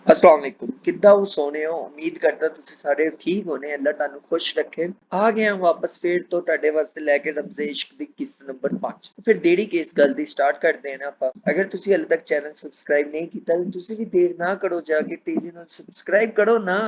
अस्सलाम वालेकुम किद्दां हो सोने हो उम्मीद करदा तुसी सारे ठीक होने अल्लाह तानू खुश रखे आ गए हम वापस फिर तो ਤੁਹਾਡੇ ਵਾਸਤੇ ਲੈ ਕੇ ਰਮਜ਼ੇ ਇਸ਼ਕ ਦੀ ਕਿਸ਼ਤ ਨੰਬਰ 5 ਫਿਰ ਦੇਰੀ ਕਿਸ ਗੱਲ ਦੀ ਸਟਾਰਟ ਕਰਦੇ हैं ना ਆਪਾਂ अगर तुसी हाले तक चैनल सब्सक्राइब नहीं किया तो तुसी भी देर ना करो जाके तेजी ਨਾਲ सब्सक्राइब करो ना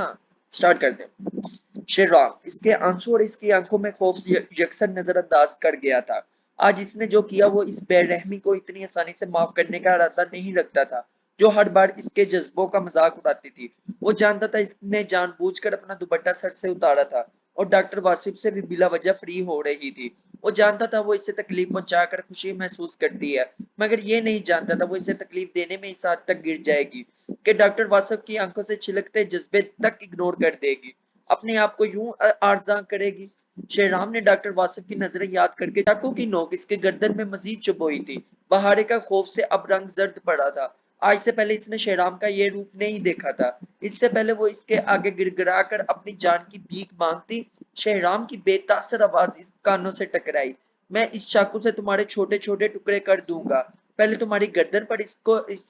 स्टार्ट करते हैं शेरराम इसके आंसू और इसकी आंखों में खौफ यकसन नजरअंदाज कर गया था आज इसने जो किया वो इस बेरहमी को इतनी आसानी से माफ करने का इरादा नहीं रखता था जो हर बार इसके जज्बों का मजाक उड़ाती थी। वो जानता था इसने जानबूझकर अपना दुपट्टा सर से उतारा था और डॉक्टर वासिफ से भी बिला वजह फ्री हो रही थी। वो जानता था वो इससे तकलीफ पहुंचाकर खुशी महसूस करती है, मगर ये नहीं जानता था वो इसे तकलीफ देने में इस हद तक गिर जाएगी कि डॉक्टर वासिफ की आंखों से छिलकते जज्बे तक इग्नोर कर देगी, अपने आप को यूं आर्जा करेगी। शेरराम ने डॉक्टर वासिफ की नजरें याद करके चाकू की नोक इसके गर्दन में मजीद चुभोई थी। बहारे का खौफ से अब रंग जर्द पड़ा था। आज से पहले इसने शेराम का ये रूप नहीं देखा था। इससे पहले वो इसके आगे गिड़गिड़ा कर अपनी जान की भीख मांगती। शेहराम की बेतासर आवाज इस कानों से टकराई। मैं इस चाकू से तुम्हारे छोटे छोटे टुकड़े कर दूंगा। पहले तुम्हारी गर्दन पर इस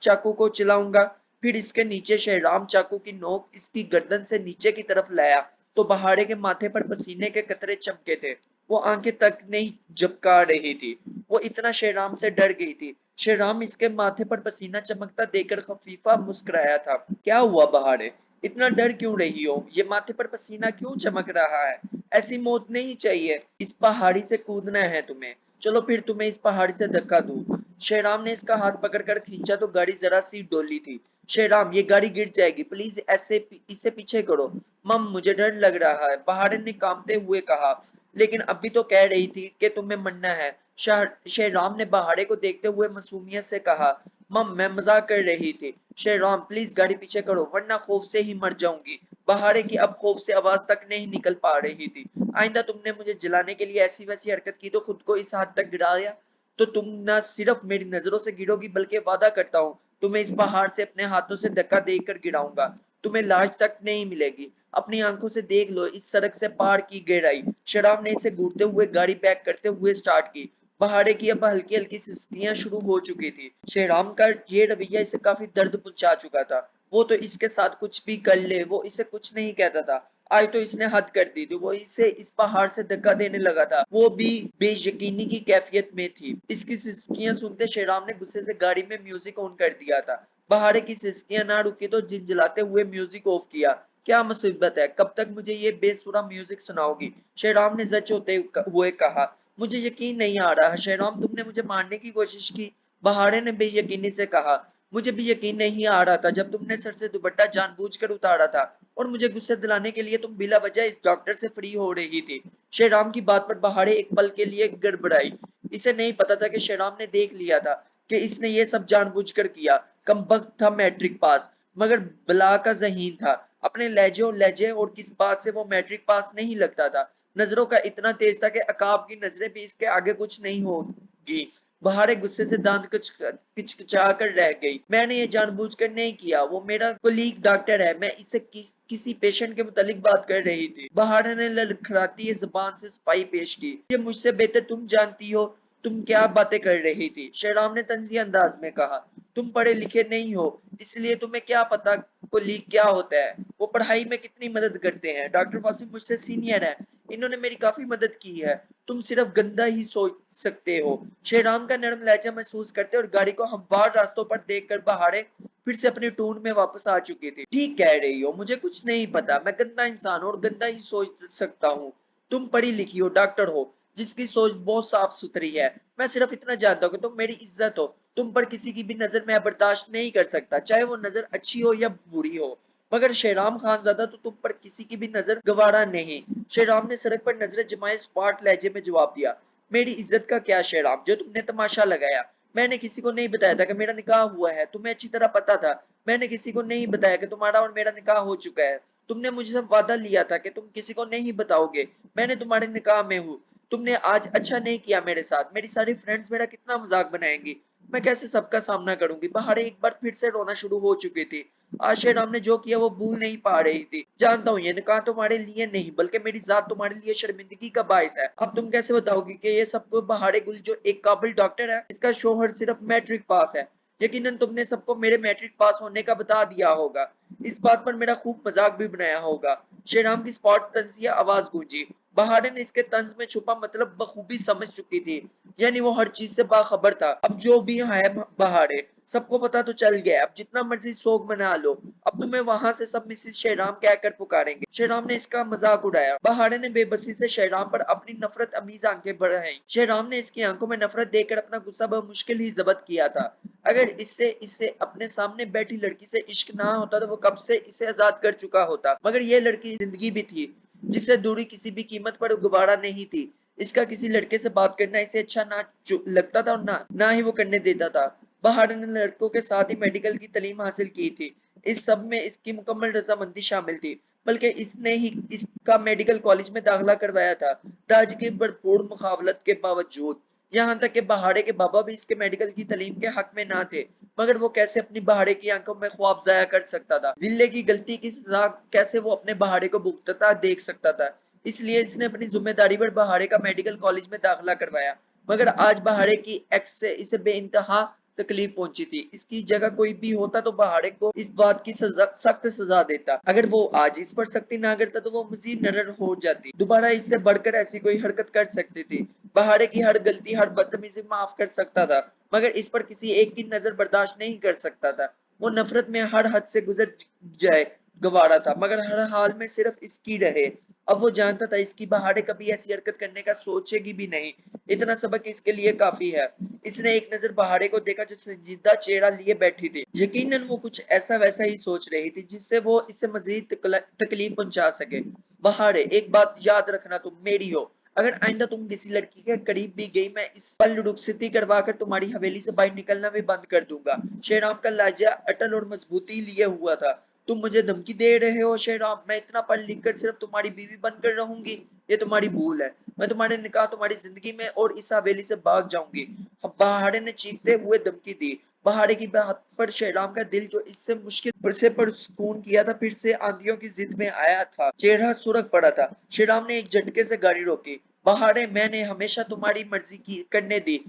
चाकू को चलाऊंगा, फिर इसके नीचे। शेहराम चाकू की नोक इसकी गर्दन से नीचे की तरफ लाया तो बहारे के माथे पर पसीने के कतरे चमके थे। वो आंखें तक नहीं झपका रही थी। वो इतना शेहराम से डर गई थी। शेहराम इसके माथे पर पसीना चमकता देखकर खफीफा मुस्कुराया था। क्या हुआ बहारे, इतना डर क्यों रही हो? ये माथे पर पसीना क्यों चमक रहा है? ऐसी मौत नहीं चाहिए। इस पहाड़ी से कूदना है तुम्हें। चलो फिर तुम्हें इस पहाड़ी से धक्का दूं। शेहराम ने इसका हाथ पकड़कर खींचा तो गाड़ी जरा सी डोली थी। शेहराम, ये गाड़ी गिर जाएगी, प्लीज ऐसे इसे पीछे करो। मम, मुझे डर लग रहा है, बहारे ने कांपते हुए कहा। लेकिन अभी तो कह रही थी कि तुम्हें मरना है। शेहराम ने बहारे को देखते हुए मासूमियत से कहा। मम, मैं मजाक कर रही थी। शेहराम, प्लीज गाड़ी पीछे करो वरना खौफ से ही मर जाऊंगी। बहारे की अब खौफ से आवाज तक नहीं निकल पा रही थी। आइंदा तुमने मुझे जलाने के लिए ऐसी वैसी हरकत की तो खुद को इस हद तक गिराया तो तुम न सिर्फ मेरी नजरों से गिरोगी बल्कि वादा करता हूँ तुम्हें इस पहाड़ से अपने हाथों से धक्का देकर गिराऊंगा। तुम्हें लाज तक नहीं मिलेगी। अपनी आंखों से देख लो इस सड़क से पार की गहराई। शराब ने इसे घूरते हुए गाड़ी पैक करते हुए स्टार्ट की। बहारे की अब हल्की हल्की सिसकियां शुरू हो चुकी थी। शेराम का ये रवैया इसे काफी दर्द पहुंचा चुका था। वो तो इसके साथ कुछ भी कर ले, वो इसे कुछ नहीं कहता था। आज तो इसने हद कर दी थी। वो इसे इस पहाड़ से धक्का देने लगा था। वो भी बेयकीनी की कैफियत में थी। इसकी सिसकियां सुनते शेराम ने गुस्से से गाड़ी में म्यूजिक ऑन कर दिया था। बहारे की सिसकियां ना रुकी तो झिलझिलाते हुए म्यूजिक ऑफ किया। क्या मुसीबत है, कब तक मुझे ये बेसुरा म्यूजिक सुनाओगी? शेराम ने जच होते हुए कहा। मुझे यकीन नहीं आ रहा शेराम, तुमने मुझे मारने की कोशिश की। बहारे ने बेयकीनी से कहा। मुझे भी यकीन नहीं आ रहा था जब तुमने सर से दुपट्टा जानबूझकर उतारा था और मुझे गुस्से दिलाने के लिए तुम बिला वजह इस डॉक्टर से फ्री हो रही थी। शेराम की बात पर बहारे एक पल के लिए गड़बड़ाई। इसे नहीं पता था कि शेराम ने देख लिया था कि इसने ये सब जानबूझकर किया। कमबख्त था मैट्रिक पास, मगर बला का ज़हीन था। अपने लहजे और किस बात से वो मैट्रिक पास नहीं लगता था। नजरों का इतना तेज था कि अकाब की नजरें भी इसके आगे कुछ नहीं होगी। बहारे गुस्से से दांत किचकिचा कर रह गई। मैंने ये जानबूझकर नहीं किया। वो मेरा कोलीग डॉक्टर है। मैं इससे किसी पेशेंट के मुतालिक बात कर रही थी। बहारे ने लड़खड़ाती जुबान से सफाई पेश की। ये मुझसे बेहतर तुम जानती हो तुम क्या बातें कर रही थी। शेराम ने तंजी अंदाज में कहा। तुम पढ़े लिखे नहीं हो इसलिए तुम्हें क्या पता कोलीग क्या होता है। वो पढ़ाई में कितनी मदद करते हैं। डॉक्टर वासिफ मुझसे सीनियर है, इन्होंने मेरी काफी मदद की है। तुम सिर्फ गंदा ही सोच सकते हो। शेराम का नरम लहजा महसूस करते और गाड़ी को हमवार रास्तों पर देखकर बहारे फिर से अपनी टून में वापस आ चुकी थी। ठीक कह रही हो, मुझे कुछ नहीं पता। मैं गंदा इंसान हूं और गंदा ही सोच सकता हूँ। तुम पढ़ी लिखी हो, डॉक्टर हो जिसकी सोच बहुत साफ सुथरी है। मैं सिर्फ इतना जानता हूँ कि तुम मेरी इज्जत हो। तुम पर किसी की भी नजर मैं बर्दाश्त नहीं कर सकता, चाहे वो नजर अच्छी हो या बुरी हो। मगर शेराम खानजादा तो तुम पर किसी की भी नजर गवारा नहीं। शेराम ने सड़क पर नजरें जमाए स्पाट लहजे में जवाब दिया। मेरी इज्जत का क्या शेराम, जो तुमने तमाशा लगाया। मैंने किसी को नहीं बताया था कि मेरा निकाह हुआ है। तुम्हें अच्छी तरह पता था। मैंने किसी को नहीं बताया कि तुम्हारा और मेरा निकाह हो चुका है। तुमने मुझसे वादा लिया था कि तुम किसी को नहीं बताओगे। मैंने तुम्हारे निकाह में हूँ। तुमने आज अच्छा नहीं किया मेरे साथ। मेरी सारी फ्रेंड्स मेरा कितना मजाक बनाएंगी। मैं कैसे सबका सामना करूंगी? बहारे एक बार फिर से रोना शुरू हो चुकी थी। आज शेराम ने जो किया वो भूल नहीं पा रही थी। जानता हूँ ये निकाह तुम्हारे लिए नहीं बल्कि मेरी जात तुम्हारे लिए शर्मिंदगी का बायस है। अब तुम कैसे बताओगी कि ये सब कुछ बहारे गुल जो एक काबिल डॉक्टर है, इसका शोहर सिर्फ मैट्रिक पास है। यकीनन तुमने सबको मेरे मैट्रिक पास होने का बता दिया होगा। इस बात पर मेरा खूब मजाक भी बनाया होगा। शेराम की स्पॉट तंजिया आवाज गूंजी। बहारे ने इसके तंज में छुपा मतलब बखूबी समझ चुकी थी, यानी वो हर चीज से बाखबर था। अब जो भी है बहारे, सबको पता तो चल गया, अब जितना मर्जी शोक मना लो, अब तुम्हें वहां से सब मिसिस शेराम कहकर पुकारेंगे। शेराम ने इसका मजाक उड़ाया। बहारे ने बेबसी से शेराम पर अपनी नफरत अमीज आंखें बढ़ाई। शेराम ने इसकी आंखों में नफरत देखकर अपना गुस्सा बमुश्किल ही जब्त किया था। अगर इससे इससे अपने सामने बैठी लड़की से इश्क ना होता तो वो कब से इसे आजाद कर चुका होता, मगर ये लड़की जिंदगी भी थी जिससे दूरी किसी भी कीमत पर गुबारा नहीं थी। इसका किसी लड़के से बात करना इसे अच्छा ना लगता था और ना ही वो करने देता था। बहार ने लड़कों के साथ ही मेडिकल की तालीम हासिल की थी। इस सब में इसकी मुकम्मल रजामंदी शामिल थी, बल्कि इसने ही इसका मेडिकल कॉलेज में दाखिला करवाया था, दाज की भरपूर मुखावलत के बावजूद। यहाँ तक कि बहाड़े के बाबा भी इसके मेडिकल की तालीम के हक में ना थे, मगर वो कैसे अपनी बहाड़े की आंखों में ख्वाब जाया कर सकता था, जिले की गलती की सजा कैसे वो अपने बहाड़े को भुगतता देख सकता था। इसलिए इसने अपनी जिम्मेदारी पर बहाड़े का मेडिकल कॉलेज में दाखिला करवाया। मगर आज बहाड़े की एक्ट से इसे बेइंतहा तकलीफ पहुंची थी। इसकी जगह कोई भी होता तो बहाड़े को इस बात की सख्त सजा देता। अगर वो आज इस पर सख्ती ना करता तो वो मजीद नरर हो जाती, दोबारा इससे बढ़कर ऐसी कोई हरकत कर सकती थी। बहाड़े की हर गलती हर बदतमीजी माफ कर सकता था, मगर इस पर किसी एक की नजर बर्दाश्त नहीं कर सकता था। वो नफरत में हर हद से गुजर जाए गवारा था, मगर हर हाल में सिर्फ इसकी रहे। अब वो जानता था इसकी बहाड़े कभी ऐसी हरकत करने का सोचेगी भी नहीं। इतना सबक इसके लिए काफी है। इसने एक नजर बहाड़े को देखा जो संजीदा चेहरा लिए बैठी थी। यकीनन वो कुछ ऐसा वैसा ही सोच रही थी जिससे वो इसे मजीद तकलीफ पहुंचा सके। बहाड़े, एक बात याद रखना, तुम मेरी हो। अगर आइंदा तुम किसी लड़की के करीब भी गई, मैं इस पल रुखसती करवाकर तुम्हारी हवेली से बाहर निकलना भी बंद कर दूंगा। शेराम का लहजा अटल और मजबूती लिए हुआ था। तुम मुझे धमकी दे रहे हो शेराम? मैं इतना पढ़ लिख कर सिर्फ तुम्हारी बीवी बनकर रहूंगी? ये तुम्हारी भूल है। मैं तुम्हारे निकाह तुम्हारी जिंदगी में और इस हवेली से भाग जाऊंगी। बहाड़े ने चीखते हुए धमकी दी। बहाड़े की बात पर शेराम का दिल जो इससे मुश्किल से सुकून किया था फिर से आंधियों की जिद में आया था। चेहरा सुरख पड़ा था। शेराम ने एक झटके से गाड़ी रोकी। बहाड़े, मैंने हमेशा तुम्हारी मर्जी की करने दी।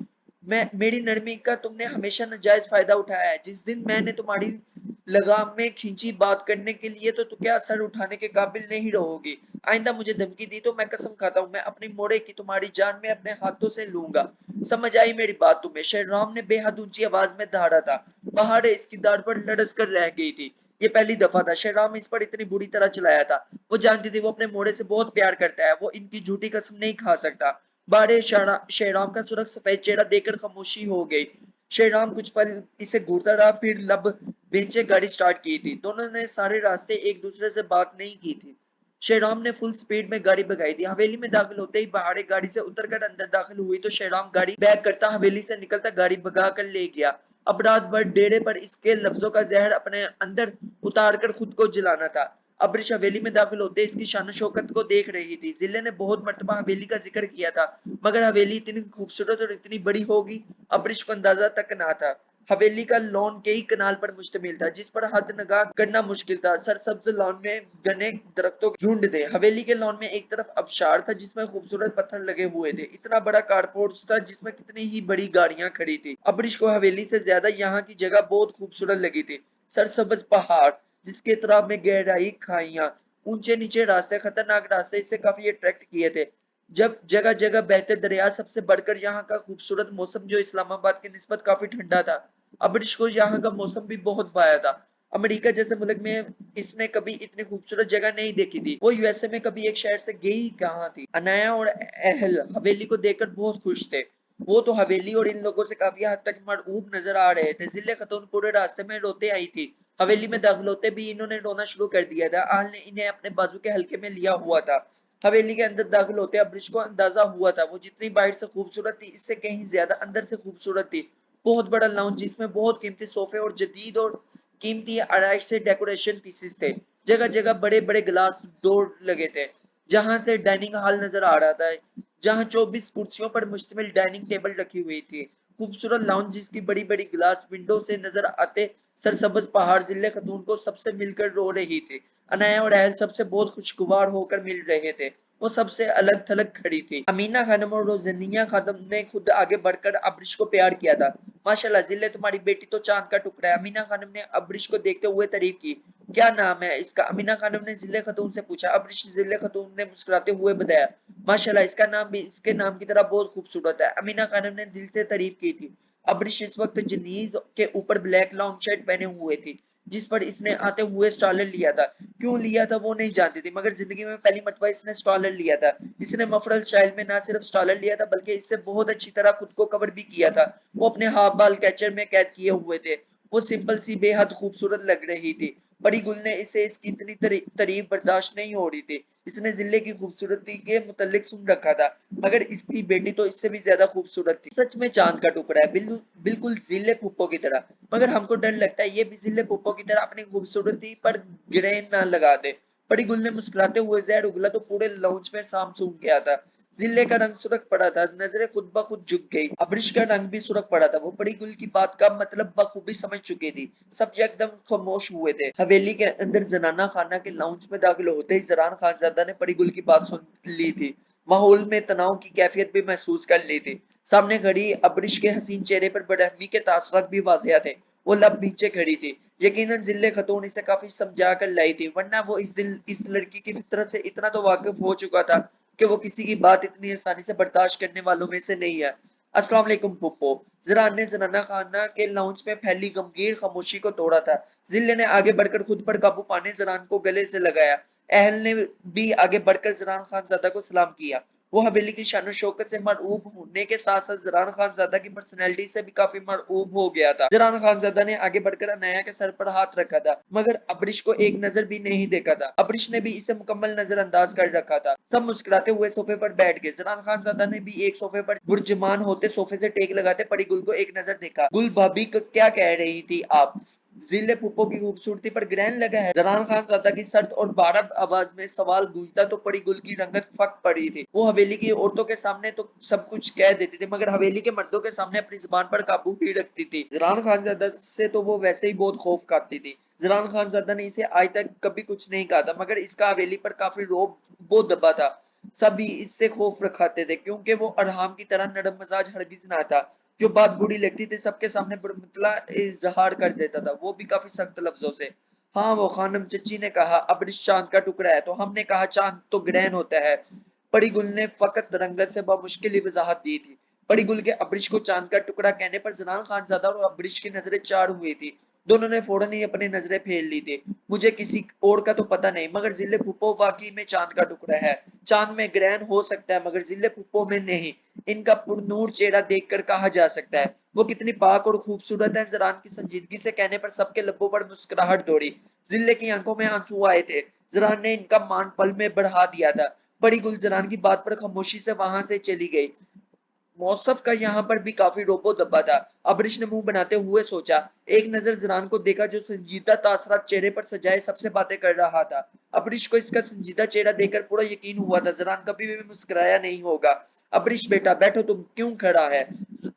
मेरी नरमी का तुमने हमेशा नाजायज फायदा उठाया है। जिस दिन मैंने तुम्हारी लगाम में खींची बात करने के लिए तो क्या सर उठाने के काबिल नहीं रहोगी? आइंदा मुझे धमकी दी तो मैं कसम खाता हूँ मैं अपनी मोड़े की तुम्हारी जान में अपने हाथों से लूंगा। समझ आई मेरी बात तुम्हें? शेरराम ने बेहद ऊंची आवाज में दहाड़ा था। पहाड़े इसकी दाढ़ पर लड़स कर रह गई थी। ये पहली दफा था शेरराम इस पर इतनी बुरी तरह चलाया था। वो जानती थी वो अपने मोड़े से बहुत प्यार करता है, वो इनकी झूठी कसम नहीं खा सकता। बारे शेरराम का सुरख सफेद चेहरा देखकर खामोशी हो गई। शेरराम कुछ पल इसे घूरता रहा, फिर लब बेंचे गाड़ी स्टार्ट की थी। दोनों ने सारे रास्ते एक दूसरे से बात नहीं की थी। शेराम ने फुल स्पीड में गाड़ी भगाई थी। हवेली में दाखिल होते ही बहाड़े गाड़ी से उतरकर अंदर दाखिल हुई तो शेराम गाड़ी बैक करता हवेली से निकलता गाड़ी भगा कर ले गया। अब रात भर डेरे पर इसके लफ्जों का जहर अपने अंदर उतार कर खुद को जलाना था। अब्रिश हवेली में दाखिल होते इसकी शान शौकत को देख रही थी। जिले ने बहुत मर्तबा हवेली का जिक्र किया था, मगर हवेली इतनी खूबसूरत और इतनी बड़ी होगी अब्रिश को अंदाजा तक ना था। हवेली का लॉन कई कनाल पर मुश्तमिल था, जिस पर हद नगाह करना मुश्किल था। सरसब्ज लॉन में घने दरख्तों के झुंड थे। हवेली के लॉन में एक तरफ आबशार था जिसमें खूबसूरत पत्थर लगे हुए थे। इतना बड़ा कारपोर्च था जिसमें कितनी ही बड़ी गाड़ियां खड़ी थी। अब्रिश को हवेली से ज्यादा यहाँ की जगह बहुत खूबसूरत लगी थी। सरसब्ज पहाड़ जिसके इतराब में गहराई खाइयां, ऊंचे नीचे रास्ते, खतरनाक रास्ते इसे काफी अट्रैक्ट किए थे। जब जगह जगह बहते दरिया, सबसे बढ़कर यहाँ का खूबसूरत मौसम जो इस्लामाबाद की निस्बत काफी ठंडा था। अब्रिश को यहाँ का मौसम भी बहुत भाया था। अमेरिका जैसे मुल्क में इसने कभी इतनी खूबसूरत जगह नहीं देखी थी। वो यूएसए में कभी एक शहर से गई कहाँ थी। अनाया और अहल हवेली को देखकर बहुत खुश थे। वो तो हवेली और इन लोगों से काफी हद तक मरऊब नजर आ रहे थे। जिले खतून पूरे रास्ते में रोते आई थी। हवेली में दाखिल होते भी इन्होंने रोना शुरू कर दिया था। आल ने इन्हें अपने बाजू के हल्के में लिया हुआ था। हवेली के अंदर दाखिल होते अब्रिश को अंदाजा हुआ था वो जितनी बाहर से खूबसूरत थी इससे कहीं ज्यादा अंदर से खूबसूरत थी। बहुत बड़ा लाउंज जिसमें बहुत कीमती सोफे और जदीद और कीमती आराइश से डेकोरेशन पीसेस थे। जगह जगह बड़े बड़े ग्लास डोर लगे थे जहां से डाइनिंग हॉल नजर आ रहा था, जहां 24 कुर्सियों पर मुश्तमिल डाइनिंग टेबल रखी हुई थी। खूबसूरत लाउंज जिसकी बड़ी बड़ी ग्लास विंडो से नजर आते सरसब्ज पहाड़ जिले खतून को सबसे मिलकर रो रही थी। अनाया और अहल सबसे बहुत खुशगवार होकर मिल रहे थे। वो सबसे अलग थलग खड़ी थी। अमीना खानम और रोजनिया खानम ने खुद आगे बढ़कर अब्रिश को प्यार किया था। माशाल्लाह जिले तुम्हारी बेटी तो चांद का टुकड़ा है। अमीना खानम ने अब्रिश को देखते हुए तारीफ की। क्या नाम है इसका? अमीना खानम ने जिले खतून से पूछा। अब्रिश जिले खतून ने मुस्कुराते हुए बताया, माशाल्लाह इसका नाम भी इसके नाम की तरह बहुत खूबसूरत है। अमीना खानम ने दिल से तारीफ की थी। अब्रिश इस वक्त जनीज के ऊपर ब्लैक लॉन्ग शर्ट पहने हुए थी, जिस पर इसने आते हुए स्टॉलर लिया था। क्यों लिया था वो नहीं जानती थी, मगर जिंदगी में पहली मर्तबा इसने स्टॉलर लिया था। इसने मफरल स्टाइल में ना सिर्फ स्टॉलर लिया था, बल्कि इससे बहुत अच्छी तरह खुद को कवर भी किया था। वो अपने हाफ बाल कैचर में कैद किए हुए थे। वो सिंपल सी बेहद खूबसूरत लग रही थी। बड़ी गुल ने इसे इसकी इतनी तारीफ बर्दाश्त नहीं हो रही थी। इसने जिले की खूबसूरती के मुतल्लिक सुन रखा था, मगर इसकी बेटी तो इससे भी ज्यादा खूबसूरत थी। सच में चांद का टुकड़ा है, बिल्कुल जिले फूफो की तरह। मगर हमको डर लगता है ये भी जिले फूफो की तरह अपनी खूबसूरती पर ग्रेन ना लगा दे। बड़ी गुल ने मुस्कुराते हुए जहर उगला तो पूरे लाउंज में साम सूख गया था। जिले का रंग सुर्ख पड़ा था, नजरें खुद ब खुद झुक गई। अब्रिश का रंग भी सुर्ख पड़ा था। वो बड़ी गुल की बात का मतलब बखूबी समझ चुकी थी। सब एकदम खामोश हुए थे। हवेली के अंदर जनाना खाना के लाउंज में दाखिल होते ही जरान खानजादा ने बड़ी गुल की बात सुन ली थी। माहौल में तनाव की कैफियत भी महसूस कर ली थी। सामने खड़ी अब्रिश के हसीन चेहरे पर बदहमी के तासुरात भी वाजिया थे। वो लब पीछे खड़ी थी। यकीनन जिले खतून इसे काफी समझा कर लाई थी, वरना वो इस लड़की की फितरत से इतना तो वाकिफ हो चुका था कि वो किसी की बात इतनी आसानी से बर्दाश्त करने वालों में से नहीं है। अस्सलाम वालेकुम पुप्पो। जरान ने जनाना खाना के लाउंज में फैली गमगीन खामोशी को तोड़ा था। जिले ने आगे बढ़कर खुद पर काबू पाने जरान को गले से लगाया। अहल ने भी आगे बढ़कर जरान खानजादा को सलाम किया। वो हवेली की शान शौकत से मरऊब होने के साथ साथ जरान खानजादा की पर्सनैलिटी से भी काफी मरऊब हो गया था। जरान खानजादा ने आगे बढ़कर अनाया के सर पर हाथ रखा था, मगर अब्रिश को एक नजर भी नहीं देखा था। अब्रिश ने भी इसे मुकम्मल नजरअंदाज कर रखा था। सब मुस्कुराते हुए सोफे पर बैठ गए। जरान खानजादा ने भी एक सोफे पर बुर्जुमान होते सोफे से टेक लगाते पड़ी गुल को एक नजर देखा। गुल भाभी क्या कह रही थी आप? जिले फूफो की खूबसूरती पर ग्रहण लगा है? जरान खानजादा की सर्द और बारब आवाज में सवाल गूंजता तो पड़ी गुल की रंगत फक पड़ी थी। वो हवेली की औरतों के सामने तो सब कुछ कह देती थी, मगर हवेली के मर्दों के सामने अपनी जुबान पर काबू भी रखती थी। जरान खानजादा से तो वो वैसे ही बहुत खौफ खाती थी। जरान खानजादा ने इसे आज तक कभी कुछ नहीं कहा था, मगर इसका हवेली पर काफी रोब बहुत दबा था। सभी इससे खौफ रखाते थे, क्योंकि वो अरहाम की तरह नरम मजाज हरगिज ना था। जो बात बुरी लगती थी सबके सामने मुतला इजहार कर देता था, वो भी काफी सख्त लफ्जों से। हाँ, वो खानम चच्ची ने कहा अब्रिश चांद का टुकड़ा है, तो हमने कहा चांद तो ग्रहण होता है। बड़ी गुल ने फकत रंगत से बमुश्किल ही वजाहत दी थी। बड़ी गुल के अब्रिश को चांद का टुकड़ा कहने पर जनान खानजादा और अब्रिश की नजरें चार हुई थी। दोनों ने फौरन ही अपनी नजरें फेर ली थी। मुझे किसी और का तो पता नहीं, मगर जिले फूफो वाकई में चांद का टुकड़ा है। चांद में ग्रहण हो सकता है, मगर जिले फूफो में नहीं। इनका पुरनूर चेहरा देखकर कहा जा सकता है वो कितनी पाक और खूबसूरत है। जरान की संजीदगी से कहने पर सबके लब्बों पर मुस्कुराहट दौड़ी। जिले की आंखों में आंसू आए थे। जरान ने इनका मान पल में बढ़ा दिया था। बड़ी गुल जरान की बात पर खामोशी से वहां से चली गई। मौसफ का यहाँ पर भी काफी रोबो दब्बा था। अब्रिश ने मुंह बनाते हुए सोचा। एक नजर जरान को देखा, जो संजीदा तासरात चेहरे पर सजाए सबसे बातें कर रहा था। अब्रिश को इसका संजीदा चेहरा देखकर पूरा यकीन हुआ था जरान कभी भी मुस्कुराया नहीं होगा। अब्रिश बेटा बैठो, तुम क्यों खड़ा है?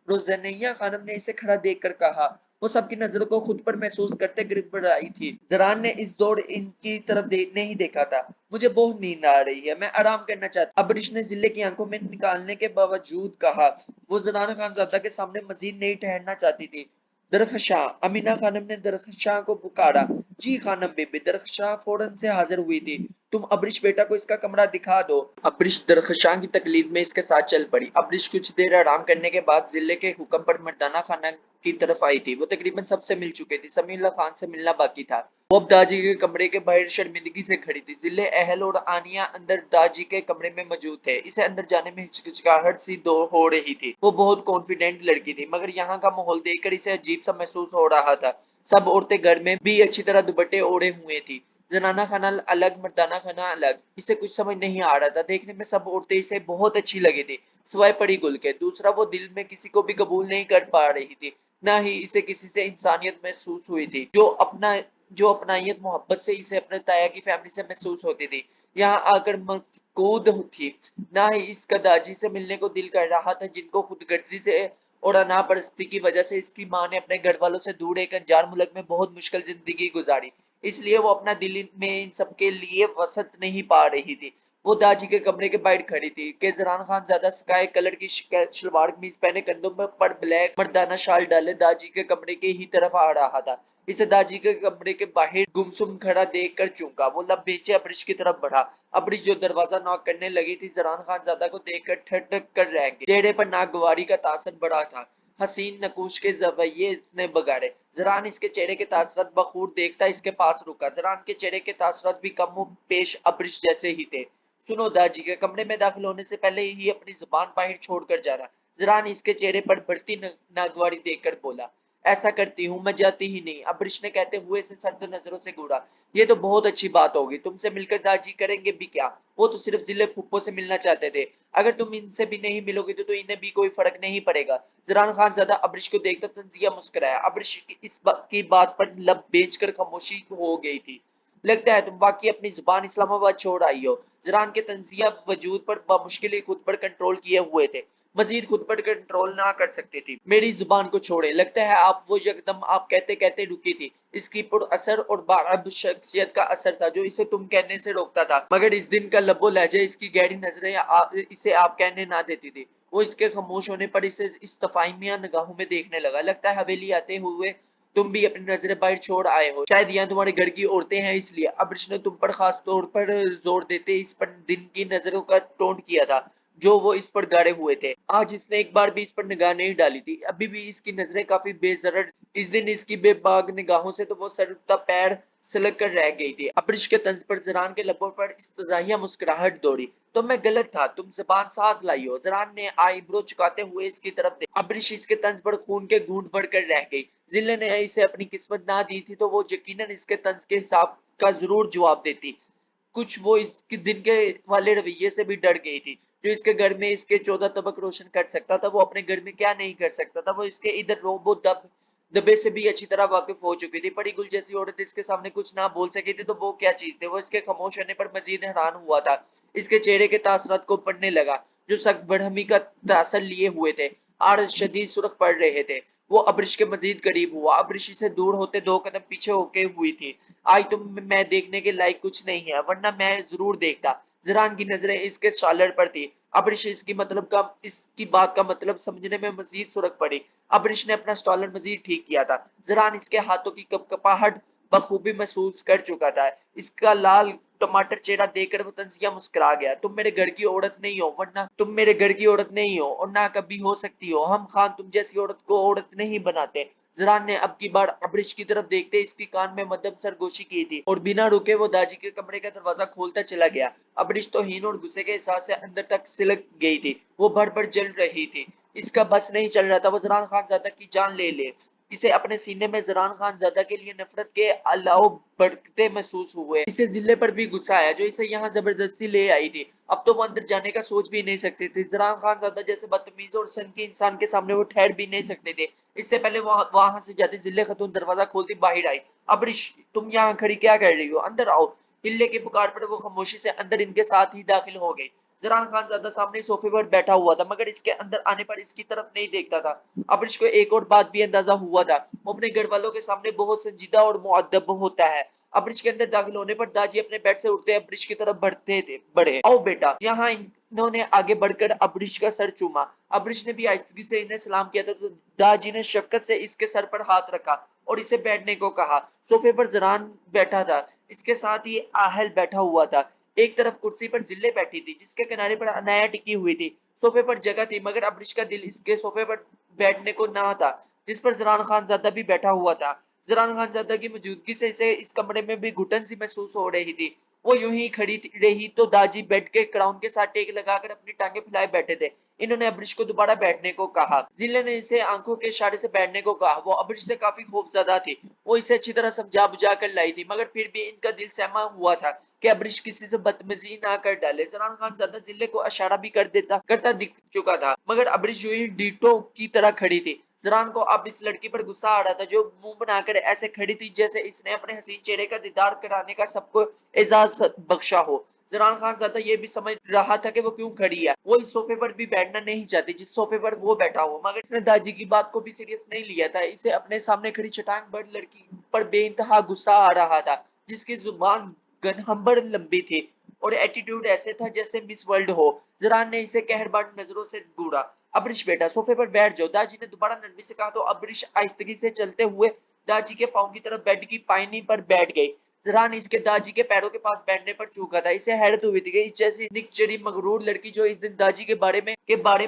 रोज़निया खानम ने इसे खड़ा देखकर कहा। वो सबकी नजरों को खुद पर महसूस करते गिड़गिड़ाई थी। जरान ने इस दौड़ इनकी तरफ नहीं देखा था। मुझे बहुत नींद आ रही है, मैं आराम करना चाहता। अब्रिश ने जिले की आंखों में निकालने के बावजूद कहा। वो जनाना खानजादा के सामने मजीद नहीं ठहरना चाहती थी। दरख्शां, अमीना खानम ने दरख्शां को पुकारा। जी खानम बेबी। दरख्शां फौरन से हाजिर हुई थी। तुम अब्रिश बेटा को इसका कमरा दिखा दो। अब्रिश दरख्शां की तकलीफ में इसके साथ चल पड़ी। अब्रिश कुछ देर आराम करने के बाद जिले के हुक्म पर मर्दाना खाना की तरफ आई थी। वो तकरीबन सबसे मिल चुके थे, समीउल्लाह खान से मिलना बाकी था। वो अब दाजी के कमरे के बाहर शर्मिंदगी से खड़ी थी। जिले अहल और आनिया अंदर दाजी के कमरे में मौजूद थे। इसे अंदर जाने में हिचकिचाहट सी दो हो रही थी। वो बहुत कॉन्फिडेंट लड़की थी, मगर यहाँ का माहौल देखकर इसे अजीब सा महसूस हो रहा था। सब औरतें घर में भी अच्छी तरह दुपट्टे ओढ़े हुए थी। जनाना खाना अलग, मर्दाना खाना अलग। इसे कुछ समझ नहीं आ रहा था। देखने में सब औरतें इसे बहुत अच्छी लगी थी, सिवाय पड़ी गुल के। दूसरा, वो दिल में किसी को भी कबूल नहीं कर पा रही थी। ना ही इसे किसी से इंसानियत महसूस हुई थी, जो अपनायत मोहब्बत से इसे अपने ताया की फैमिली से महसूस होती थी। यहाँ आकर मफकूद थी। ना ही इसका दाजी से मिलने को दिल कर रहा था, जिनको खुदगर्जी से और अनापरस्ती की वजह से इसकी माँ ने अपने घर वालों से दूर एक अनजान मुल्क में बहुत मुश्किल जिंदगी गुजारी। इसलिए वो अपना दिल में इन सबके लिए वसत नहीं पा रही थी। वो दाजी के कमरे के बाहर खड़ी थी कि जरान खान ज्यादा स्काई कलर की शलवार कमीज पहने, कंधों में पर ब्लैक मर्दाना शाल डाले दाजी के कमरे के ही तरफ आ रहा था। इसे दाजी के कमरे के बाहर गुमसुम खड़ा देख कर चूका। वो लब बेचे अब्रिश की तरफ बढ़ा। अब्रिश जो दरवाजा नॉक करने लगी थी जरान खान ज्यादा को देखकर ठटक कर रह गई। चेहरे पर नागवारी का तासर बड़ा था। हसीन नकूश के जवैये इसने बगाड़े। जरान इसके चेहरे के तासरात बखूर देखता इसके पास रुका। जरान के चेहरे के तासरात भी कम पेश अब्रिश जैसे ही थे। सुनो दाजी के कमरे में दाखिल होने से पहले ही अपनी जुबान बाहर छोड़कर जाना। जरान इसके चेहरे पर बढ़ती नागवारी देखकर बोला, ऐसा करती हूँ, मैं जाती ही नहीं। अब्रिश ने कहते हुए इसे सर्द नजरों से घूरा। ये तो बहुत अच्छी बात होगी, तुमसे मिलकर दाजी करेंगे भी क्या, वो तो सिर्फ जिले फुप्पो से मिलना चाहते थे। अगर तुम इनसे भी नहीं मिलोगे तो इन्हें भी कोई फर्क नहीं पड़ेगा। जरान खान ज्यादा अब्रिश को देखता तंजिया मुस्कुराया। अब्रिश की बात पर लब बेचकर खामोशी हो गई थी। लगता है तुम वाकई अपनी जुबान इस्लामाबाद छोड़ आई हो। जरान के तंजिया वजूद पर मुश्किल खुद पर कंट्रोल किए हुए थे, मजीद खुद पर कंट्रोल ना कर सकती थी। मेरी जुबान को छोड़े, लगता है आप वो यकदम आप कहते कहते रुकी थी। इसकी पुर असर और बारब शख्सियत का असर था जो इसे तुम कहने से रोकता था, मगर इस दिन का लबो लहजे, इसकी गहरी नजरें इसे आप कहने ना देती थी। वो इसके खामोश होने पर इसे इस्तफाइमिया निगाहों में देखने लगा। लगता है हवेली आते हुए तुम भी अपनी नजरें बाहर छोड़ आए हो, शायद यहाँ तुम्हारे घर की औरतें हैं इसलिए। अब्रिश ने तुम पर खास तौर पर जोर देते इस पर दिन की नजरों का टोंट किया था जो वो इस पर गाड़े हुए थे। आज इसने एक बार भी इस पर निगाह नहीं डाली थी। अभी भी इसकी नजरें काफी बेजरड़। इस दिन इसकी बेबाक निगाहों से तो वो सर उठता पैर सिलक कर रह गई थी। अब्रिश के तंज पर जरान के लबों पर इस्तजाहिया मुस्कुराहट दौड़ी। तो मैं गलत था, तुम ज़बान साथ लाई हो। जरान ने आईब्रो चुकाते हुए इसकी तरफ देखा। अब्रिश इसके तंज पर खून के घूंट बढ़कर रह गई। जिले ने इसे अपनी किस्मत ना दी थी तो वो यकीनन इसके तंज के हिसाब का जरूर जवाब देती। कुछ वो इसके दिन के वाले रवैये से भी डर गई थी जो इसके घर में इसके 14 तबक रोशन कर सकता था, वो अपने घर में क्या नहीं कर सकता था। वो इसके इधर रोबो दबे से भी अच्छी तरह वाकिफ हो चुकी थी। बड़ी गुल जैसी औरत इसके सामने कुछ ना बोल सकी थी तो वो क्या चीज थे। वो इसके खामोश होने पर मजीद हैरान हुआ था। इसके चेहरे के तासरात को पढ़ने लगा जो सख्त बढ़हमी का तासर लिए हुए थे, आड़ शदीद सुर्ख पड़ रहे थे। वो अब्रिश के मजीद करीब हुआ। अब्रिश से दूर होते 2 कदम पीछे होके हुई थी। आज तुम मैं देखने के लायक कुछ नहीं है, वरना मैं जरूर देखता। जरान की नजरें इसके शालर पर थी। अब्रिश इसकी बात का मतलब समझने में मजीद सुरख पड़ी। अब्रिश ने अपना स्टॉलर मजीद ठीक किया था। जरान इसके हाथों की कपकपाहट बखूबी महसूस कर चुका था। इसका लाल टमाटर चेहरा देखकर वो तंजिया मुस्कुरा गया। तुम मेरे घर की औरत नहीं हो, वरना तुम मेरे घर की औरत नहीं हो और ना कभी हो सकती हो। हम खान तुम जैसी औरत को औरत नहीं बनाते। जरान ने अब की बार अब्रिश की तरफ देखते इसकी कान में मध्यम सरगोशी की थी और बिना रुके वो दाजी के कमरे का दरवाजा खोलता चला गया। अब्रिश तो हीन और गुस्से के एहसास से अंदर तक सिलक गई थी। वो भर भर जल रही थी। इसका बस नहीं चल रहा था वो जरान खानजादा की जान ले ले। इसे अपने सीने में जरान खानजादा के लिए नफरत के अलाव बढ़ते महसूस हुए। इसे जिले पर भी गुस्सा आया जो इसे यहाँ जबरदस्ती ले आई थी। अब तो वो अंदर जाने का सोच भी नहीं सकते थे। जरान खानजादा जैसे बदतमीज और सन के इंसान के सामने वो ठहर भी नहीं सकते थे। इससे पहले वो वहां से जाते जिले खतून दरवाजा खोलती बाहर आई। अब्रिश, तुम यहाँ खड़ी क्या कर रही हो, अंदर आओ। हिल्ले की पुकार पर वो खामोशी से अंदर इनके साथ ही दाखिल हो गई। जरान खानजादा सामने सोफे पर बैठा हुआ था मगर इसके अंदर आने पर इसकी तरफ नहीं देखता था। अब्रिश को एक और बात भी अंदाजा हुआ था, वो अपने घर वालों के सामने बहुत संजीदा और मुअद्दब होता है। अब्रिश के अंदर दाखिल होने पर दाजी अपने बेड से उठते अब्रिश की तरफ बढ़े। आओ बेटा। यहाँ इन्होंने आगे बढ़कर अब्रिश का सर चूमा। अब्रिश ने भी आहिस्तगी से इन्हें सलाम किया था तो दाजी ने शफकत से इसके सर पर हाथ रखा और इसे बैठने को कहा। सोफे पर जरान बैठा था, इसके साथ ही आहल बैठा हुआ था। एक तरफ कुर्सी पर जिल्ले बैठी थी जिसके किनारे पर अनाया टिकी हुई थी। सोफे पर जगह थी मगर अब्रिश का दिल इसके सोफे पर बैठने को ना था जिस पर जरान खानजादा भी बैठा हुआ था। जरान खानजादा की मौजूदगी से इसे इस कमरे में भी घुटन सी महसूस हो रही थी। वो यूं ही खड़ी रही तो दाजी बेड के क्राउन के साथ टेक लगाकर अपनी टांगे फैलाए बैठे थे। इन्होंने अब्रिश को दोबारा बैठने को कहा। जिले ने इसे आंखों के इशारे से बैठने को कहा। वो अब्रिश से काफी खौफजदा थी। वो इसे अच्छी तरह समझा बुझा कर लाई थी मगर फिर भी इनका दिल सहमा हुआ था कि अब्रिश किसी से बदतमीजी ना कर डाले। जरान खानजादा जिले को इशारा भी करता दिख चुका था मगर अब्रिश यूं ही डीटो की तरह खड़ी थी। जरान को अब इस लड़की पर गुस्सा आ रहा था जो मुंह बनाकर ऐसे खड़ी थी जैसे इसने अपने हसीन चेहरे का दीदार कराने का सबको एजाज बख्शा हो। जरान खानजादा ये भी समझ रहा था कि वो क्यों खड़ी है। वो इस सोफे पर भी बैठना नहीं चाहती जिस सोफे पर वो बैठा हो, मगर इसने दाजी की बात को भी सीरियस नहीं लिया था। इसे अपने सामने खड़ी चटांग बड़ लड़की पर बेइंतहा गुस्सा आ रहा था जिसकी जुबान गनहबर लंबी थी और एटीट्यूड ऐसे था जैसे मिस वर्ल्ड हो। जरान ने इसे कहरबान नजरों से घूरा। अब्रिश बेटा सोफे पर बैठ जाओ, दाजी ने दोबारा नरमी से कहा तो अब्रिश आहिस्तगी से चलते हुए दाजी के पांव की तरफ बेड की पायनी पर बैठ गई। जरान इसके दाजी के पैरों के पास बैठने पर चौंका था। इसे हैरत हुई थी कि इस जैसी निकचरी मगरूर लड़की जो इस दिन दाजी के बारे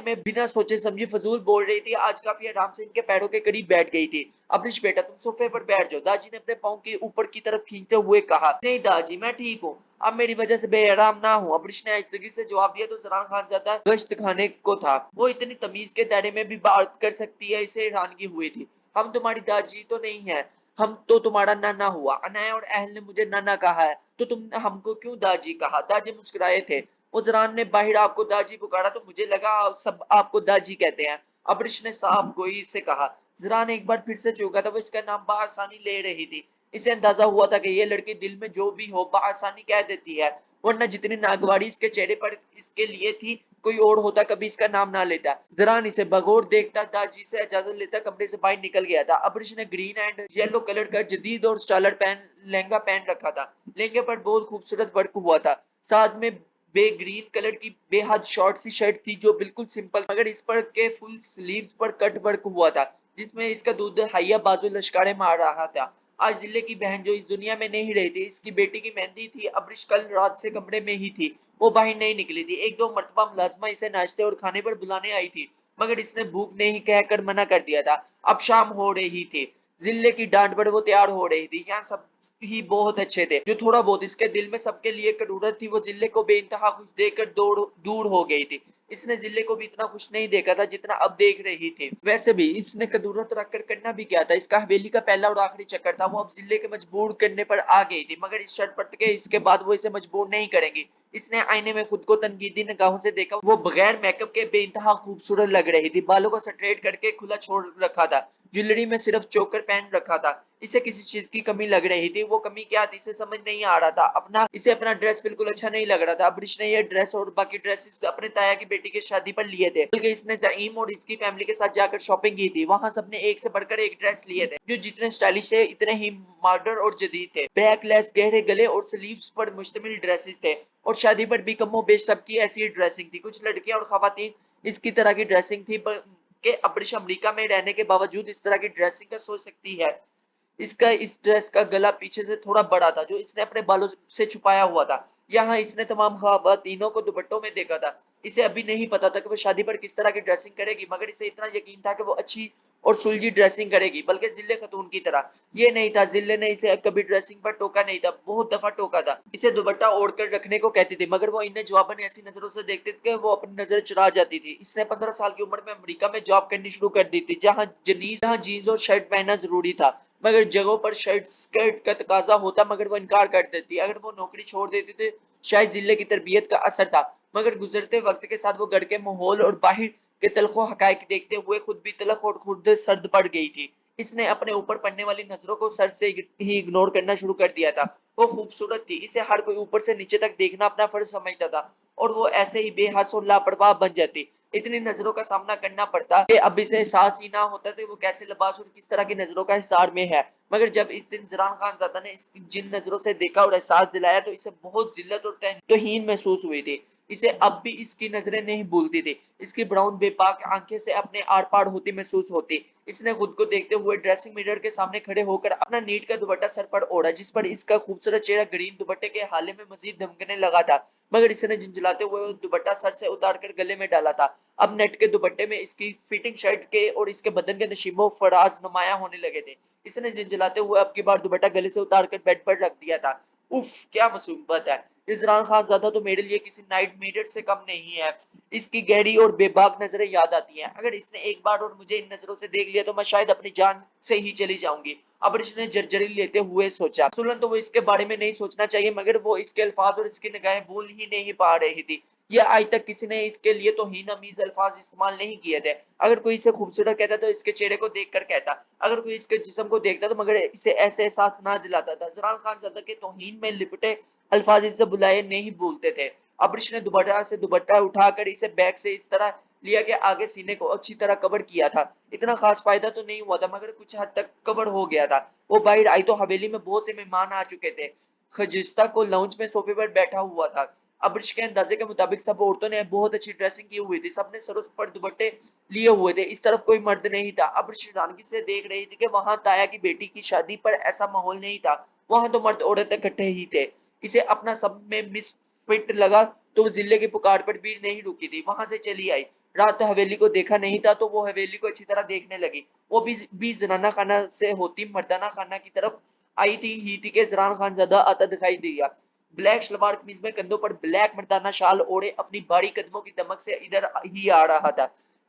में बिना सोचे समझी फजूल बोल रही थी, आज काफी आराम से इनके पैरों के करीब बैठ गई थी। अब्रिश बेटा तुम सोफे पर बैठ जाओ, दाजी ने अपने पांव के ऊपर की तरफ खींचते हुए कहा। नहीं दाजी मैं ठीक हूँ, अब मेरी वजह से बेआराम ना हूँ, अब्रिश ने आहिस्तगी से जवाब दिया। तो जरान खान ज्यादा गश्त खाने को था, वो इतनी तमीज के दायरे में भी बात कर सकती है, इसे हैरानगी हुई थी। हम तुम्हारी दाजी तो नहीं है, हम तो तुम्हारा नाना हुआ। अनाया और अहल ने मुझे नाना कहा है, तो तुमने हमको क्यों दाजी कहा? दाजी मुस्कुराए थे। उजरान ने बाहर आपको दाजी पुकारा तो मुझे लगा सब आपको दाजी कहते हैं, अब्रिश ने साफ गोई से कहा। जरान एक बार फिर से चौंका था, वो इसका नाम बआसानी ले रही थी। इसे अंदाजा हुआ था कि ये लड़की दिल में जो भी हो बआसानी कह देती है, वरना जितनी नागवाड़ी इसके चेहरे पर इसके लिए थी, कोई और होता कभी इसका नाम ना लेता। जरान इसे बगौर देखता दाजी से इजाजत लेता कमरे से बाहर निकल गया था। अब्रिश ने ग्रीन एंड येलो कलर का जदीद और स्टाइलर लहंगा पहन रखा था। लहंगे पर बहुत खूबसूरत वर्क हुआ था, साथ में बे ग्रीन कलर की बेहद शॉर्ट सी शर्ट थी जो बिल्कुल सिंपल, मगर इस पर के फुल स्लीव्स पर कट वर्क हुआ था, जिसमें इसका दूध हैया बाजू लश्कारे मार रहा था। आज जिले की बहन जो इस दुनिया में नहीं रही थी, इसकी बेटी की मेहंदी थी। अब्रिश कल रात से कमरे में ही थी, वो बाहर नहीं निकली थी। एक दो मरतबा मुलाजमा इसे नाश्ते और खाने पर बुलाने आई थी, मगर इसने भूख नहीं कहकर मना कर दिया था। अब शाम हो रही थी, जिले की डांट पर वो तैयार हो रही थी। यहाँ सब ही बहुत अच्छे थे, जो थोड़ा बहुत इसके दिल में सबके लिए करूरत थी, वो जिले को बेइंतहा खुश देखकर दूर हो गई थी। इसने जिले को भी इतना खुश नहीं देखा था जितना अब देख रही थी। वैसे भी इसने कदूरत रखकर करना भी क्या था, इसका हवेली का पहला और आखिरी चक्कर था। वो अब जिले के मजबूर करने पर आ गई थी, मगर इस शर्त पर के इसके बाद वो इसे मजबूर नहीं करेंगी। इसने आईने में खुद को तनकीदी निगाहों से देखा, वो बगैर मेकअप के बेइंतहा खूबसूरत लग रही थी। बालों को स्ट्रेट करके खुला छोड़ रखा था, ज्वेलरी में सिर्फ चोकर पहन रखा था। इसे किसी चीज की कमी लग रही थी, वो कमी क्या थी इसे समझ नहीं आ रहा था। इसे अपना ड्रेस बिल्कुल अच्छा नहीं लग रहा था। अब्रिश ने ये ड्रेस और बाकी ड्रेसेस अपने ताया की बेटी की शादी पर लिए थे, बल्कि इसने ज़ईम और इसकी फैमिली के साथ जाकर शॉपिंग की थी। वहां सबने एक से बढ़कर एक ड्रेस लिए थे, जो जितने स्टाइलिश थे इतने ही मॉडर्न और जदीद थे। बैक लेस गहरे गले और स्लीव्स पर मुश्तमिल ड्रेसेस थे, और शादी पर भी कमो बेश सबकी ऐसी ड्रेसिंग थी। कुछ लड़कियां और खवातीन इसकी तरह की ड्रेसिंग थी कि अब्रिश अमेरिका में रहने के बावजूद इस तरह की ड्रेसिंग का सोच सकती है। इसका इस ड्रेस का गला पीछे से थोड़ा बड़ा था, जो इसने अपने बालों से छुपाया हुआ था। यहाँ इसने तमाम खवातीनों को दुपट्टों में देखा था। इसे अभी नहीं पता था कि वो शादी पर किस तरह की ड्रेसिंग करेगी, मगर इसे इतना यकीन था कि वो अच्छी और सुलझी ड्रेसिंग करेगी, बल्कि जिले खतून की तरह। ये नहीं था, जिले ने इसे कभी ड्रेसिंग पर टोका नहीं था, बहुत दफा टोका था। इसे दुपट्टा ओढ़ कर रखने को कहती थी, मगर वो इन्हें जवाबन ऐसी नजरों से देखते थे कि वो अपनी नजर चुरा जाती थी। इसने 15 साल की उम्र में अमेरिका में जॉब करनी शुरू कर दी थी, जहाँ जीन्स और शर्ट पहनना जरूरी था। मगर जगहों पर शर्ट स्कर्ट का तकाजा होता, मगर वो इनकार कर देती। अगर वो नौकरी छोड़ देती तो शायद जिले की तरबियत का असर था, मगर गुजरते वक्त के साथ वो घर के माहौल और बाहर के तलखो हकायक देखते हुए खुद भी तलख और खुद सर्द पड़ गई थी। इसने अपने ऊपर पड़ने वाली नजरों को सर से ही इग्नोर करना शुरू कर दिया था। वो खूबसूरत थी, इसे हर कोई ऊपर से नीचे तक देखना अपना फर्ज समझता था, और वो ऐसे ही बेहस और लापरवाह बन जाती। इतनी नजरों का सामना करना पड़ता कि अब इसे एहसास ही ना होता तो वो कैसे लिबास और किस तरह की नजरों का हिसार में है। मगर जब इस दिन जरान खानजादा ने इसकी जिन नजरों से देखा और एहसास दिलाया, तो इसे बहुत जिल्लत और तौहीन महसूस हुई थी। इसे अब भी इसकी नजरें नहीं भूलती थी। इसकी ब्राउन बेबाक आंखें से अपने आर पार होती महसूस होती। इसने खुद को देखते हुए ड्रेसिंग मिरर के सामने खड़े होकर अपना नीट का दुपट्टा सर पर ओढ़ा, जिस पर इसका खूबसूरत चेहरा ग्रीन दुपट्टे के हाले में मजीद धमकने लगा था। मगर इसने झिंझलाते हुए दुपट्टा सर से उतार कर गले में डाला था। अब नेट के दुपट्टे में इसकी फिटिंग शर्ट के और इसके बदन के नशीबो फराज नुमाया होने लगे थे। इसने झिंझलाते हुए अब की बार दुपट्टा गले से उतार कर बेड पर रख दिया था। उफ क्या मुसीबत है, इजरान खान ज्यादा तो मेरे लिए किसी नाइट मीडियट से कम नहीं है। इसकी गहरी और बेबाक नजरें याद आती हैं। अगर इसने एक बार और मुझे इन नजरों से देख लिया तो मैं शायद अपनी जान से ही चली जाऊंगी। अब इसने जर्जरी लेते हुए सोचा। सुलन तो वो इसके बारे में नहीं सोचना चाहिए, मगर वो इसके अल्फाज और इसकी निगाहें भूल ही नहीं पा रही थी। या आज तक किसी ने इसके लिए तो हीन अमीज अल्फाज इस्तेमाल नहीं किए थे। अगर कोई इसे खूबसूरत कहता तो इसके चेहरे को देखकर कहता, अगर कोई इसके जिस्म को देखता तो मगर इसे ऐसे एहसास ना दिलाता था। जरान खान ज़्यादा के तौहीन में लिपटे अल्फाज इसे बुलाए नहीं भूलते थे। अब्रिश ने दुपट्टा उठाकर इसे बैग से इस तरह लिया कि आगे सीने को अच्छी तरह कवर किया था। इतना खास फायदा तो नहीं हुआ था, मगर कुछ हद तक कवर हो गया था। वो बाहर आई तो हवेली में बहुत से मेहमान आ चुके थे। खजिस्ता को लाउंज में सोफे पर बैठा हुआ था। अब्रिश के अंदाजे के मुताबिक सब औरतों ने बहुत अच्छी ड्रेसिंग की हुई थी, सबने सरों पर दुपट्टे लिए हुए थे। इस तरफ कोई मर्द नहीं था। अब्रिश हैरानगी से देख रही थी कि वहां ताया की बेटी की शादी पर ऐसा माहौल नहीं था, वहां तो मर्द औरत इकट्ठे ही थे। इसे अपना सब में मिस फिट लगा तो वो जिले की पुकार पर भी नहीं रुकी थी, वहां से चली आई। रात तो हवेली को देखा नहीं था तो वो हवेली को अच्छी तरह देखने लगी। वो भी जनाना खाना से होती मर्दाना खाना की तरफ आई थी ही थी के इमरान खान ज्यादा आता दिखाई दिया। ब्लैक सलवार कमीज में कंधों पर ब्लैक मर्दाना शाल ओढ़े अपनी भारी कदमों की दमक से इधर ही आ रहा था।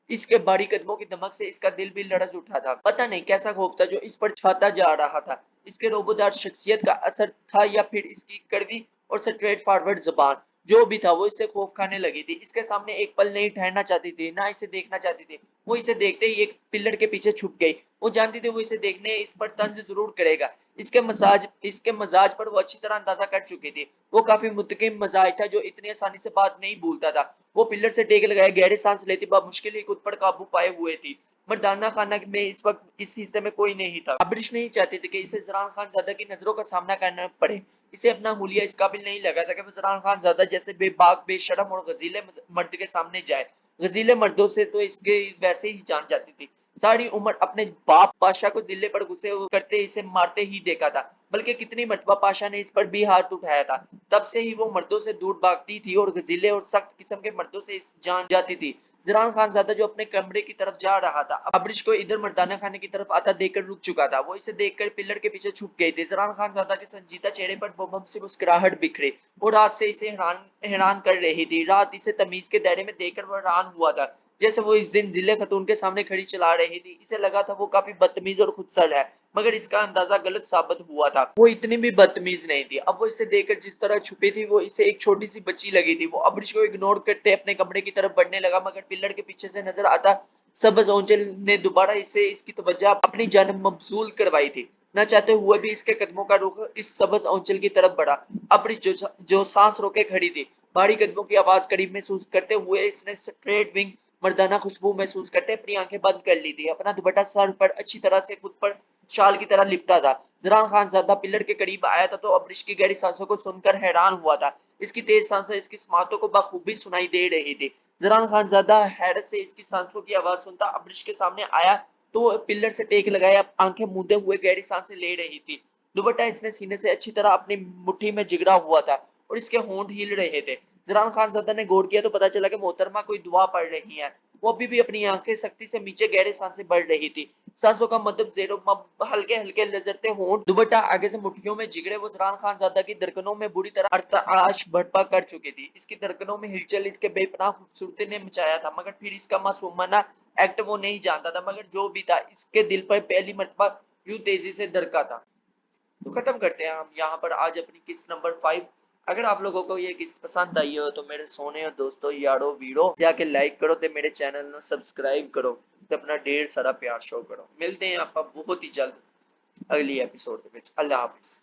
इसके भारी कदमों की दमक से इसका दिल भी लड़स उठा था। पता नहीं कैसा खौफ था जो इस पर छाता जा रहा था। इसके रोबोदार शख्सियत का असर था या फिर इसकी कड़वी और स्ट्रेट फॉरवर्ड जुबान, जो भी था वो इससे खौफ खाने लगी थी। इसके सामने एक पल नहीं ठहरना चाहती थी, ना इसे देखना चाहती थी। वो इसे देखते ही एक पिलर के पीछे छुप गई। वो जानती थी वो इसे देखने इस पर तंज जरूर करेगा। इसके मजाज पर वो अच्छी तरह अंदाजा कर चुकी थी। वो काफी मुतकिम मजाज था जो इतनी आसानी से बात नहीं भूलता था। वो पिलर से टेक लगाए गहरे सांस लेती मुश्किल ही खुद पर काबू पाए हुए थी। मर्दाना खाना में इस वक्त इस हिस्से में कोई नहीं था। अब्रिश नहीं चाहती थी कि इसे इमरान खान ज्यादा की नजरों का सामना करना पड़े। इसे अपना हुलिया इस काबिल नहीं लगा था कि वो इमरान खान ज्यादा जैसे बेबाक बेशरम और गजीले मर्द के सामने जाए। गजीले मर्दों से तो इसके वैसे ही जान जाती थी। सारी उम्र अपने बाप पाशा को जिले पर गुस्से करते इसे मारते ही देखा था, बल्कि कितनी मर्तबा पाशा ने इस पर भी हाथ उठाया था। तब से ही वो मर्दों से दूर भागती थी और गजीले और सख्त किस्म के मर्दों से इस जान जाती थी। इमरान खान ज्यादा जो अपने कमरे की तरफ जा रहा था, अब्रिश को इधर मर्दाना खाने की तरफ आता देखकर रुक चुका था। वो इसे देखकर पिलर के पीछे छुप गए थे। इमरान खान ज्यादा के संजीदा चेहरे पर बम से मुस्कुराहट बिखरे। वो रात से इसे हैरान हैरान कर रही थी। रात इसे तमीज के दायरे में देखकर वो हैरान हुआ था, जैसे वो इस दिन जिले खतून के सामने खड़ी चला रही थी। इसे लगा था वो काफी बदतमीज और खुदसर है, मगर इसका अंदाजा गलत साबित हुआ था। वो इतनी भी बदतमीज नहीं थी। अब वो इसे देखकर जिस तरह छुपी थी वो इसे एक छोटी सी बच्ची लगी थी। वो अब्रिश को इग्नोर करते अपने कमरे की तरफ बढ़ने लगा, मगर पिलर के पीछे से नजर आता सबज ओंचल ने दोबारा इसे इसकी तवज्जो अपनी जानब मबजूल करवाई थी। न चाहते हुए भी इसके कदमों का रुख इस सबज ओंचल की तरफ बढ़ा। अब्रिश जो सांस रोके खड़ी थी, भारी कदमों की आवाज करीब महसूस करते हुए इसने स्ट्रेट विंग मर्दाना खुशबू महसूस करते अपनी आंखें बंद कर ली थी। अपना दुपट्टा सर पर अच्छी तरह से खुद पर शाल की तरह लिपटा था। इमरान खान ज्यादा पिलर के करीब आया था तो अब्रिश की गहरी सांसों को सुनकर हैरान हुआ था। इसकी तेज सांसें इसकी समातों को बखूबी सुनाई दे रही थी। इमरान खान ज्यादा हैरत से इसकी सांसों की आवाज सुनता अब्रिश के सामने आया तो पिलर से टेक लगाया आंखें मूंदे हुए गहरी सांसें ले रही थी। दुपट्टा इसने सीने से अच्छी तरह अपनी मुट्ठी में जिगरा हुआ था और इसके होंठ हिल रहे थे। इमरान खान ज्यादा ने गौर किया तो पता चला कि मोहतरमा कोई दुआ पढ़ रही है। वो अभी भी अपनी आंखें सख्ती से नीचे गहरे सांसें बढ़ रही थी। सांसों का मतलब जेरो हल्के हल्के लजरते होंठ, दुपट्टा आगे से मुट्ठियों में जिगरे वो इमरान खान ज्यादा की धड़कनों में बुरी तरह अर्ताश भड़पा कर चुकी थी। इसकी धड़कनों में हिलचल इसके बेपनाह खूबसूरती ने मचाया था, मगर फिर इसका मासूमाना एक्ट वो नहीं जानता था। मगर जो भी था इसके दिल पर पहली मर्तबा यूं तेजी से धड़का था। तो खत्म करते हैं हम यहाँ पर आज अपनी किस्त नंबर 5। अगर आप लोगों को ये किस्त पसंद आई हो तो मेरे सोने और दोस्तों यारो वीरो जाके लाइक करो ते मेरे चैनल ਨੂੰ सब्सक्राइब करो ਤੇ अपना ढेर सारा प्यार शो करो। मिलते हैं आप बहुत ही जल्द अगली एपिसोड ਦੇ ਵਿੱਚ। अल्लाह हाफिज।